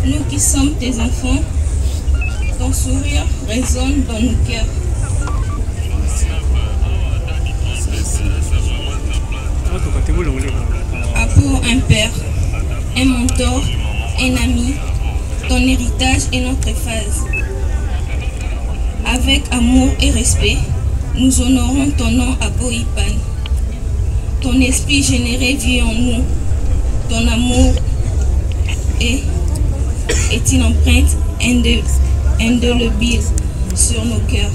Nous qui sommes tes enfants, ton sourire résonne dans nos cœurs. Pour un père, un mentor, un ami, ton héritage est notre phase. Avec amour et respect, nous honorons ton nom à Boipan. Ton esprit généré vit en nous. Ton amour est une empreinte indélébile sur nos cœurs.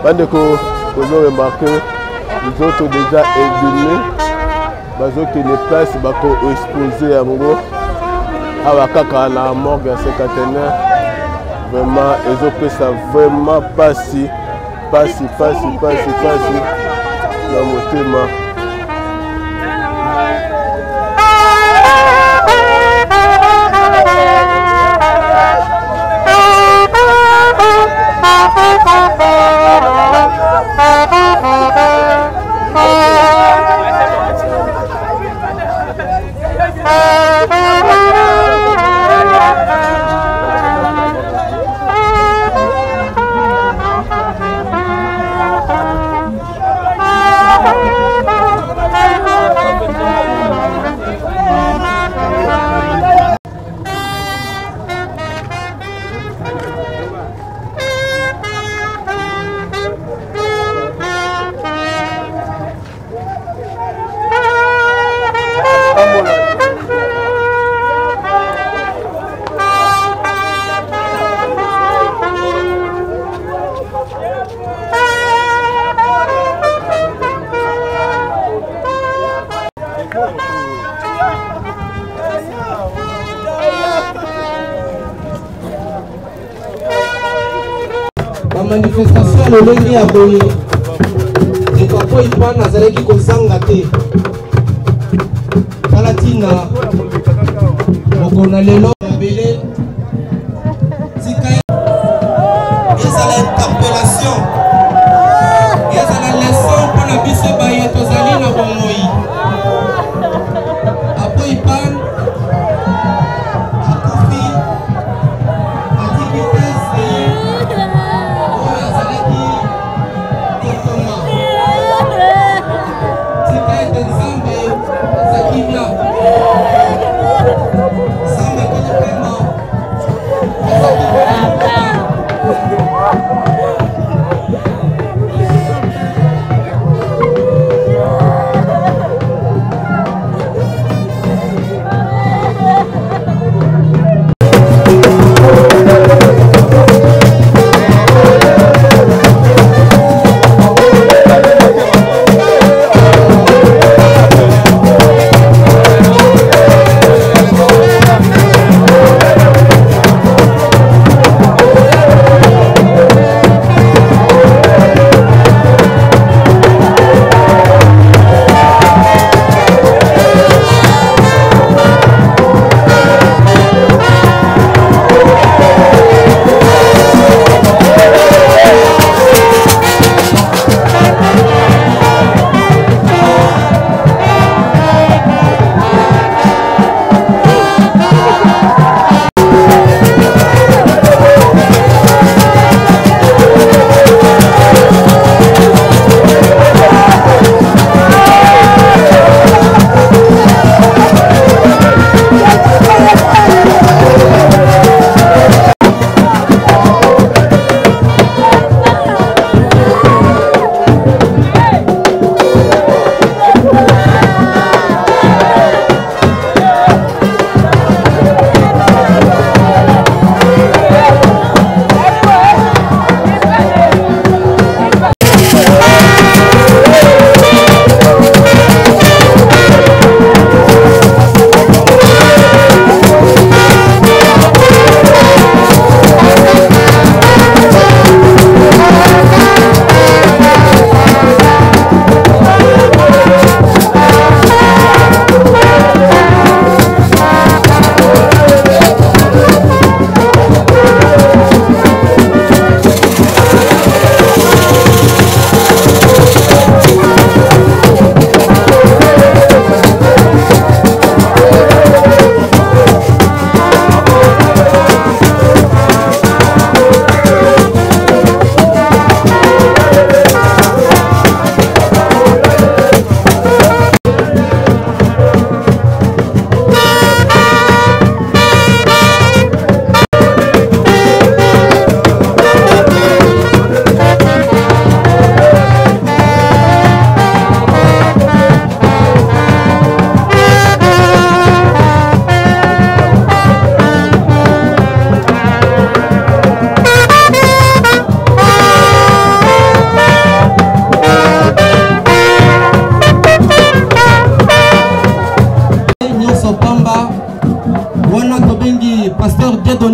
Bandeko, vous avez remarqué, nous autres déjà élimés, nous autres les places qui exposées à Mongo, à Wakaka, à la morgue, à cinquantenaire, vraiment, ils ont fait ça vraiment pas si, dans mon thème. La manifestation le lundi à Boye. Et parfois il prend Nazaré qui kozanga te. Palatina. Mokona lelo belé. Tika. Et ça l'interpellation. Et ça la leçon pour la bise baye tozali na bomoi. Après il prend Sambe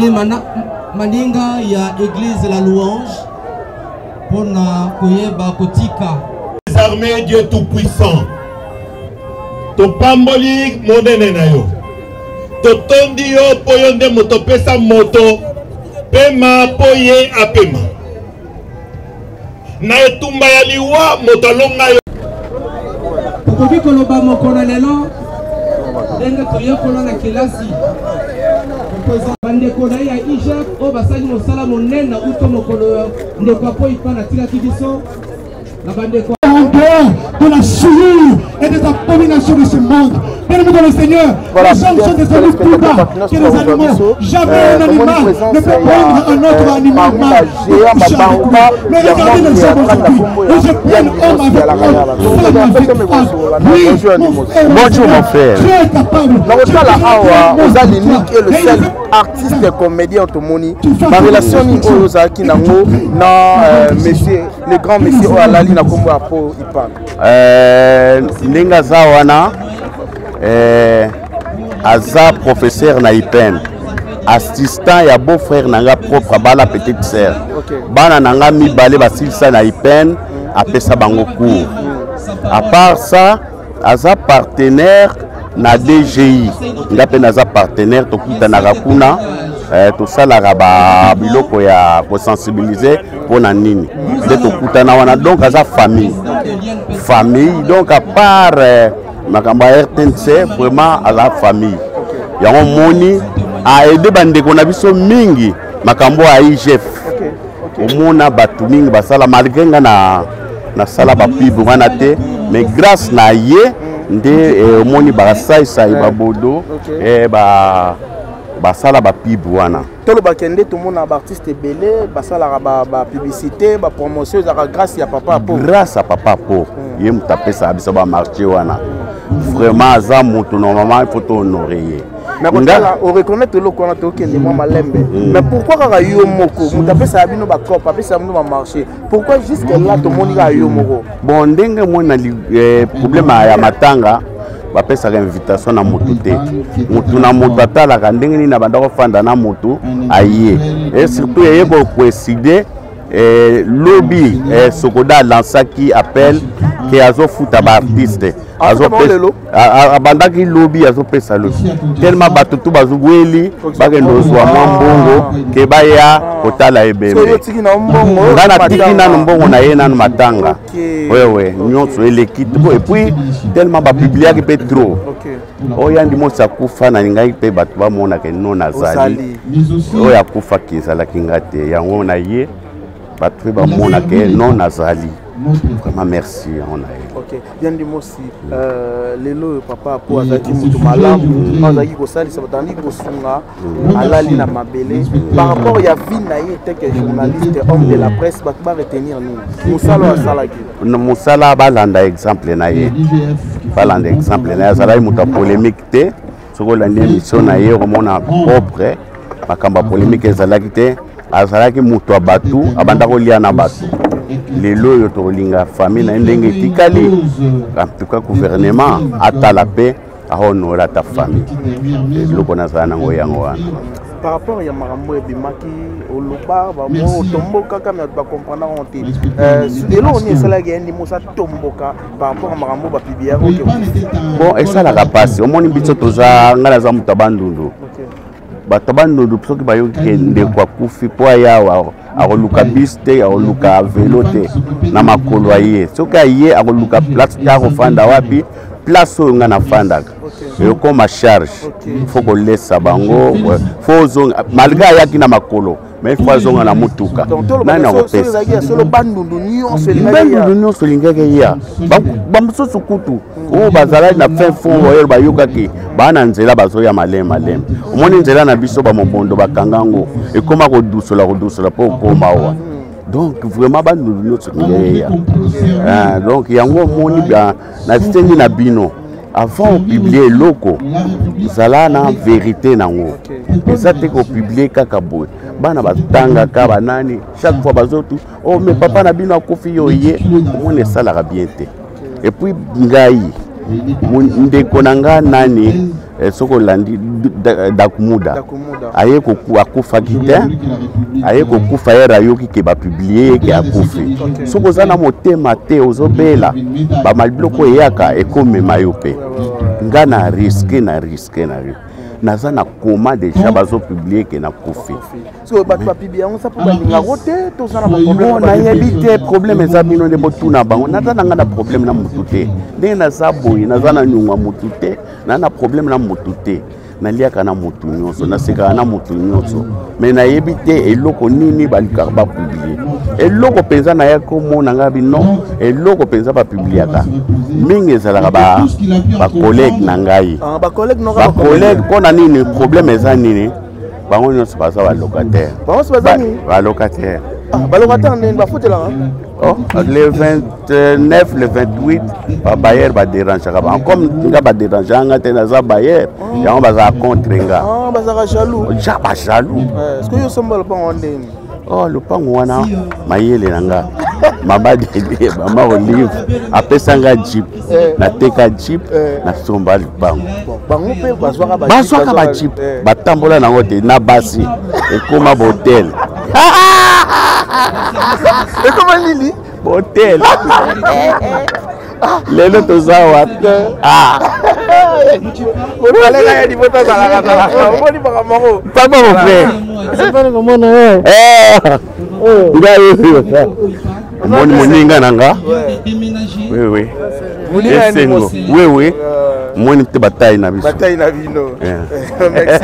tomoni maninga ya église la louange pour na koyeba kotika les armées Dieu tout puissant to pamboli monene na yo to tondi yo po yo nde moto pesa moto pema po ye apema na etumba ya liwa moto alonga yo tokoki koloba mokolo lelo ndenge toyekola na kelasi bandeko na ye ya IJEP oyo basali mosala monene uto mokolo ndeko apo ipa na tikaki biso na bandeko de la souillure et des abominations de ce monde. Bien-aimés dans le Seigneur, les hommes sont des animaux plus bas que les animaux. Jamais un animal ne peut prendre un autre animal mal. Mais regardez les hommes aujourd'hui. Et je prends l'homme avec eux. Bonjour mon frère. Très capable. Vous allez est le seul artiste et comédien Tomoni. Ma relation est Ozaki Nango, monsieur, le grand monsieur Oalali Nakombo Apo Ipan. Ndinga Zawana, Aza professeur na IPEN, assistant ya beau-frère nanga propre bala petite sœur. Bana nanga mibale basilisa na IPEN, apesa bango cours. À part ça, Aza partenaire na DGI. Ngape naza partenaire tokuta na rakuna. Tout ça la raba biloko ya ko sensibiliser pour na nini de tokuta na wana donc aza famille donc à part makamba RTNC vraiment à la famille yango moni a aider bandeko na biso mingi makambo a IJEF omona batu mingi basala malgré nga na sala ba pibu wana te mais grâce na ye nde omoni basai sai babodo basala ba pibu wana tolo bakende tout monde artiste belé basala ba publicité ba promotion grâce à papa po grâce à papa po ye mutapesa abiso ba marché wana vraiment za mutu normalement il faut honorer mais on reconnaît le qu'on a toqué les moi malembe mais pourquoi quand yo moko mutapesa abino ba cop apesa abino ba marché pourquoi jusque là tout monde ga yo moko bon ndenge mo na problème ya matanga bapesaka invitation na motu te motu na motu atalaka ndenge nini na banda kofanda na motu aye et surtout eye kocoïncide lobby Sokoda lansaki appel ke azofuta baartiste abandaki lobby azopesa lobby tellement bato tu bazobweli bakende ozwa mwa mbongo ke baya kotala ebembe nga natiki nano mbongo na ye nano matanga wewe nyonso eleki et puis tellement bapubliaki mpe trop oyo andimosi akufa nalingai mpe bato bamonaka no nazali oyo akufaki ezalaki nga te yango na ye bato mpe bamonaka no nazali vraiment merci on a OK bien dimosi lelo papa po azaki mutu malamu azaki kosalisa batandi kosunga alali na mabele par rapport ya vie na ye tek journaliste homme de la presse ba retenir nous musala asalaki musala balanda exemple na ye balanda exemple na azalaki mutu polémique te sokola ndi émission na ye romona propre makamba polémique ezalaki te azalaki mutu abatu abanda kolia na batu lelo yo tolinga famille na ndenge etikali en tout cas gouvernement atala pe a honorer ta famille loko nazala nango yango wana par rapport à makambo ebimaki oloba bamo tomboka kama ba comprendre on te lelo on esalaki ndi mosa tomboka par rapport à makambo ba pibiya OK bon esalaka pasi omoni biso toza ngala za mutabandundu batabandundu soki bayoki ndeko akufi po yawa akoluka bus te akoluka velo te na makolo aye soki aye akoluka place te akofanda wapi place oyo nga nafandaka ekoma charge faut kolesa bango faut ozonga malgré ayaki na makolo mais faut azonga na mutuka nani akopesa bandundu nyonso elingaki ya bamosusu kutu oyo bazalaki na fin fond oyo bayokaki baa na nzela bazoya maleme omoni nzela na biso bamobondo bakangango ekoma kodusola mpo okoma awa donc vraiment bandundu nyonso elingaki ya donc yango omoni na stengi na bino avant de publier loko zala na vérité nango eza te ko publier kaka boy bana batanga ka banani chaque fois bazotu oh mais papa na bino akufi yo ye omone salaka bien te et puis ngai ndeko nanga nani soko landi Dakumuda aye akufa kite aye kokufa era yoki ke ba publier ke akufi soko zana motema te ozobela ba malbiloko yaka ekomema yo pe nga na risque naza na koma déjà bazo publier ke na kufi so ba publier on ça pour balinga rote to ça na problème na yebite problème za bino de botuna bango naza na nga na problème na mutute ndenge naza boyi naza na nyungwa mutute na problème na mutute naliaka na mutu nyonso nasekaka na mutu nyonso mais nayebi te eloko nini balikaka bapublier eloko mpenza na ya komona nga bino eloko mpenza bapubliaka mingi ezalaka bacollègue na ngai bacollègue mpona nini problème eza nini bango nyonso baza balocataire balocataire nini bafutelaka le 29, le 28, le bailleur va déranger. Comme il va déranger, il va un bailleur. Il va contre. Il va jaloux. Jaloux. Est-ce que vous sommes le pan oh, le pan wana, maïe nanga. Mama dede, mama olive. Après ça, un jeep. Na teka jeep, na somba le pan. Basoka jeep. Batambola na ngote na basi. Et comme un hôtel. Et comment Lili? Hôtel. Les autres sont ah. Pas bon frère. C'est pas comment on Moninga nanga. Oui. Oui. Moi ni te bataille na biso. Bataille na vino. Merci.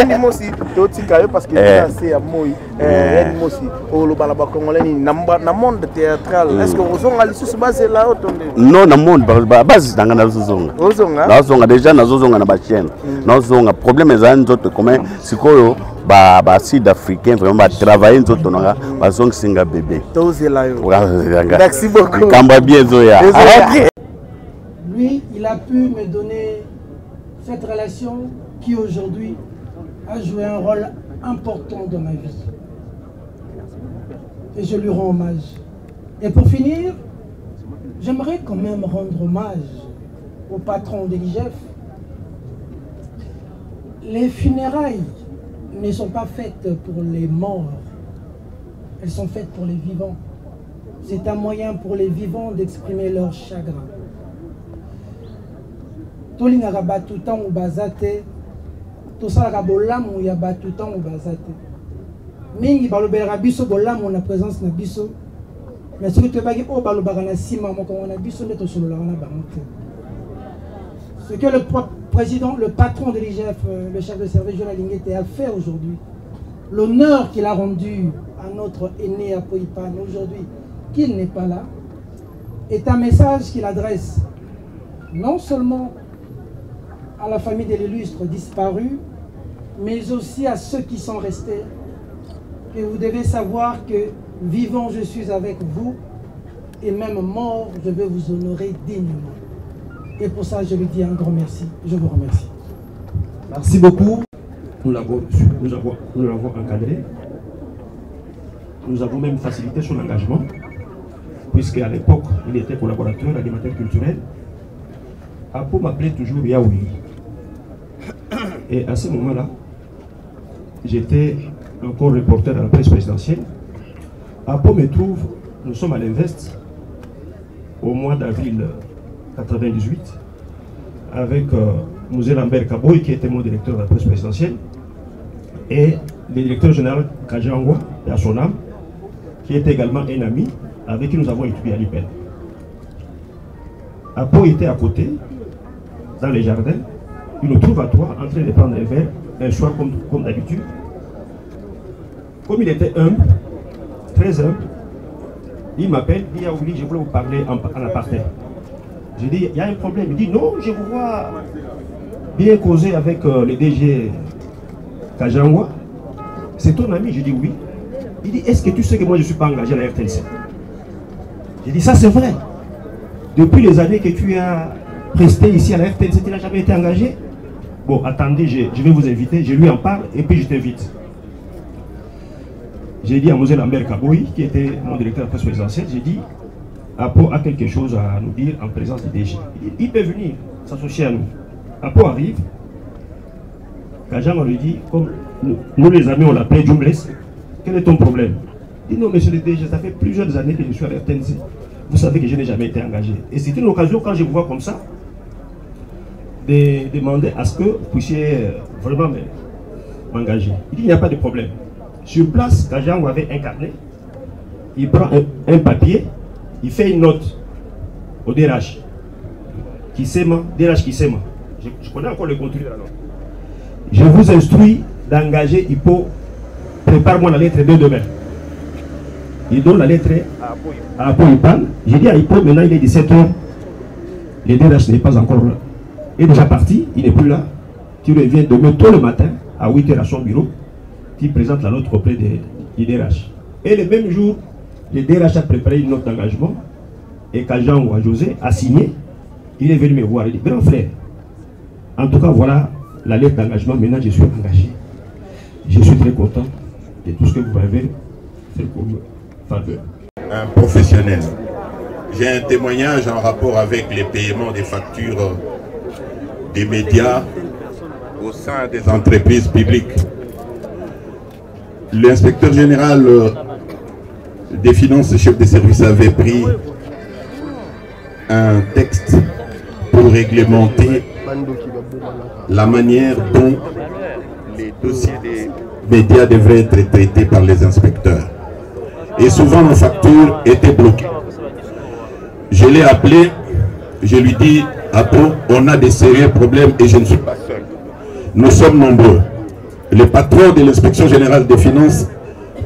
Ni mosi totika yo parce que c'est à moi. Ni mosi o lo bala ba congolais ni na monde théâtral. Est-ce que vous ont allé sur base là autonde? Non, na monde base nanga na zozonga. Zozonga déjà na zozonga na ba chaîne. Na zozonga problème eza nzoto comme sikoyo ba sud africain vraiment ba travailler nzoto nanga ba zong singa bébé. Tozela yo. Merci beaucoup. Kamba bien zoya. Lui, il a pu me donner cette relation qui aujourd'hui a joué un rôle important dans ma vie. Et je lui rends hommage. Et pour finir, j'aimerais quand même rendre hommage au patron de l'IGF. Les funérailles ne sont pas faites pour les morts, elles sont faites pour les vivants. C'est un moyen pour les vivants d'exprimer leur chagrin. Tolingaka batu tango bazate tosalaka bolamu ya batu tango bazate mingi balobelaka biso bolamu na présence na biso mais soki toyebaki oyo balobaka na nsima mokongo na biso nde tosololaka na bango te. Ce que le président, le patron de l'IGF, le chef de service Joël Alingete a fait aujourd'hui, l'honneur qu'il a rendu à notre aîné Apoipan aujourd'hui, qu'il n'est pas là, est un message qu'il adresse non seulement à la famille de l'illustre disparu, mais aussi à ceux qui sont restés. Et vous devez savoir que vivant, je suis avec vous, et même mort, je vais vous honorer dignement. Et pour ça, je lui dis un grand merci. Je vous remercie. Merci beaucoup. Nous l'avons encadré. Nous avons même facilité son engagement, puisqu'à l'époque, il était collaborateur, animateur culturel. Apo m'appelait toujours Yaoui. Et à ce moment-là, j'étais encore reporter à la presse présidentielle. Apo me trouve, nous sommes à l'Invest, au mois d'avril 1998, avec Mosé Lambert Kaboy, qui était mon directeur de la presse présidentielle, et le directeur général Kajangwa, à son âme, qui était également un ami, avec qui nous avons étudié à l'IPEN. Apo était à côté, dans les jardins. Il nous trouve à toi en train de prendre un verre, un soir comme d'habitude. Comme il était humble, très humble, il m'appelle, il dit Yaouli, je voulais vous parler en aparté. J'ai dit, il y a un problème. Il dit, non, je vous vois bien causer avec le DG Kajangwa. C'est ton ami? Je dis oui. Il dit, est-ce que tu sais que moi je ne suis pas engagé à la RTNC? J'ai dit, ça c'est vrai. Depuis les années que tu as resté ici à la RTNC, tu n'as jamais été engagé? Bon, attendez, je vais vous inviter, je lui en parle et puis je t'invite. J'ai dit à Mosé Lambert Kaboy, qui était mon directeur de la presse présidentielle, j'ai dit, Apo a quelque chose à nous dire en présence du DG. Il peut venir s'associer à nous. Apo arrive, Kajang lui dit, comme nous les amis on l'appelait Jungles, quel est ton problème? Il dit non monsieur le DG, ça fait plusieurs années que je suis à l'RTNC. Vous savez que je n'ai jamais été engagé. Et c'est une occasion quand je vous vois comme ça, de demander à ce que vous puissiez vraiment m'engager. Il dit il n'y a pas de problème. Sur place, Kajang avait un carnet, il prend un papier, il fait une note au DRH qui s'aime, DRH qui s'aime. Je connais encore le contenu de la note. Je vous instruis d'engager Hippo. Prépare-moi la lettre de demain. Il donne la lettre à Apo Ipan. J'ai dit à Hippo, maintenant il est 17h. Le DRH n'est pas encore là. Il est déjà parti, il n'est plus là. Tu reviens demain tôt le matin, à 8h à son bureau. Tu présentes la note auprès du DRH. Et le même jour, le DRH a préparé une note d'engagement. Et Kajang ou José a signé. Il est venu me voir. Il dit, grand frère, en tout cas, voilà la lettre d'engagement. Maintenant, je suis engagé. Je suis très content de tout ce que vous m'avez fait comme faveur. Un professionnel. J'ai un témoignage en rapport avec les paiements des factures des médias au sein des entreprises publiques. L'inspecteur général des finances, chef des services, avait pris un texte pour réglementer la manière dont les dossiers des médias devraient être traités par les inspecteurs. Et souvent nos factures étaient bloquées. Je l'ai appelé, je lui dis, Apo, on a des sérieux problèmes et je ne suis pas seul. Nous sommes nombreux. Le patron de l'inspection générale des finances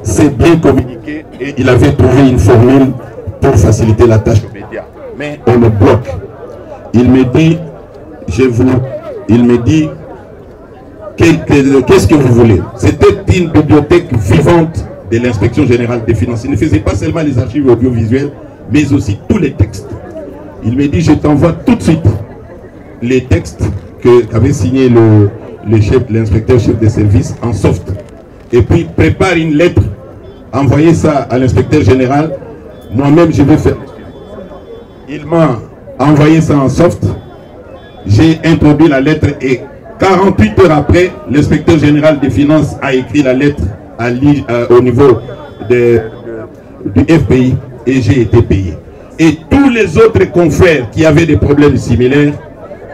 s'est bien communiqué et il avait trouvé une formule pour faciliter la tâche aux médias. Mais on le bloque. Il me dit, qu'est-ce que vous voulez? C'était une bibliothèque vivante de l'inspection générale des finances. Il ne faisait pas seulement les archives audiovisuelles, mais aussi tous les textes. Il me dit, je t'envoie tout de suite les textes qu'avait signé l'inspecteur chef des services en soft. Et puis prépare une lettre, envoyez ça à l'inspecteur général. Moi-même, je vais faire. Il m'a envoyé ça en soft. J'ai introduit la lettre et 48 heures après, l'inspecteur général des finances a écrit la lettre au niveau du FPI et j'ai été payé. Et tous les autres confrères qui avaient des problèmes similaires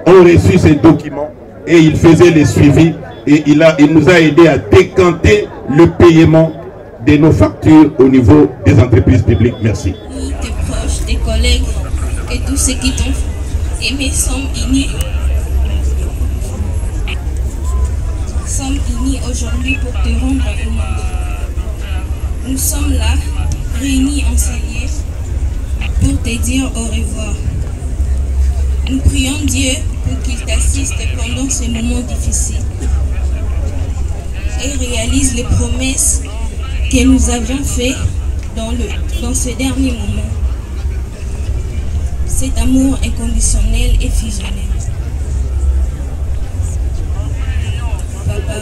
ont reçu ces documents et il faisait les suivis et il nous a aidé à décanter le paiement de nos factures au niveau des entreprises publiques. Merci. Tes proches, tes collègues et tous ceux qui t'ont aimé sommes unis. Sommes unis aujourd'hui pour te rendre hommage. Nous sommes là, réunis en ce lieu, pour te dire au revoir. Nous prions Dieu pour qu'il t'assiste pendant ces moments difficiles et réalise les promesses que nous avions faites dans ce dernier moment. Cet amour inconditionnel et fusionnel. Papa,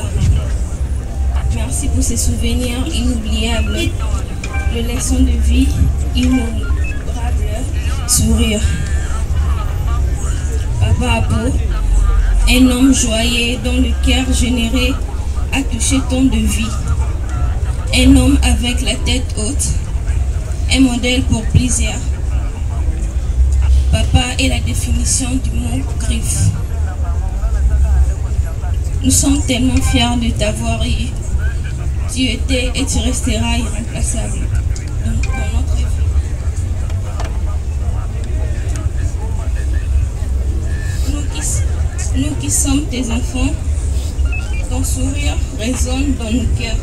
merci pour ces souvenirs inoubliables, les leçons de vie innombrables, sourire. Papa Apo, un homme joyeux dont le cœur généré a touché tant de vie. Un homme avec la tête haute, un modèle pour plaisir. Papa est la définition du mot griffe. Nous sommes tellement fiers de t'avoir eu. Tu étais et tu resteras irremplaçable dans notre vie. Nous qui sommes tes enfants, ton sourire résonne dans nos cœurs.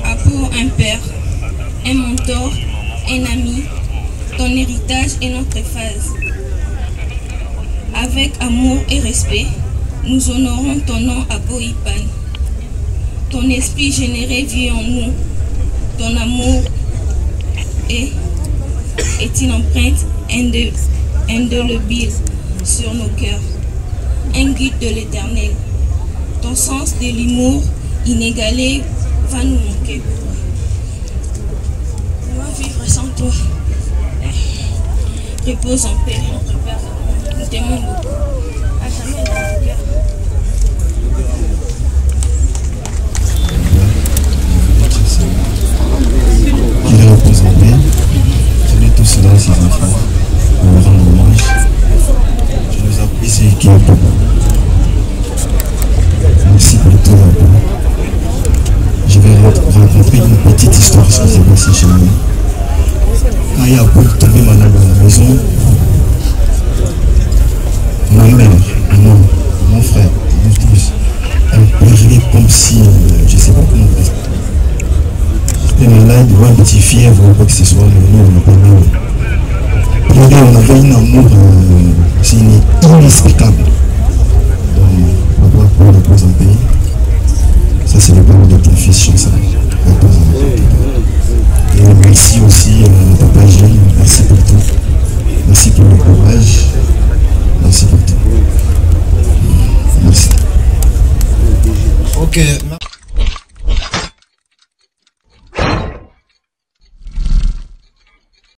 Apo, un père, un mentor, un ami, ton héritage est notre phase. Avec amour et respect, nous honorons ton nom Apo Ipan. Ton esprit généré vit en nous. Ton amour est une empreinte indélébile sur nos cœurs. Un guide de l'éternel. Ton sens de l'humour inégalé va nous manquer. Comment vivre sans toi? Repose en paix. t'aimons beaucoup. À jamais dans nos cœurs. Qu'il repose en paix. Je mets tout cela à ses enfants pour leur rendre hommage. Je nous appuie ces équipes. Merci pour tout. Je vais raconter une petite histoire qui s'est passée chez nous. Quand il y a beaucoup tombé malade à la maison, ma mère, mon frère, mon fils, elle pleurait comme si, je ne sais pas comment dire. J'étais malade, ou un petit fièvre ou quoi que ce soit, mais nous on n'a pas mal. Pleurer, on avait un amour, c'est inexplicable. Donc, pour le repose en paix. Ça, c'est le parole de ton fils, Chancel. Repose en paix. Et merci aussi à Papa Jean, merci pour tout. Merci pour le courage. Merci pour tout. Merci. Ok.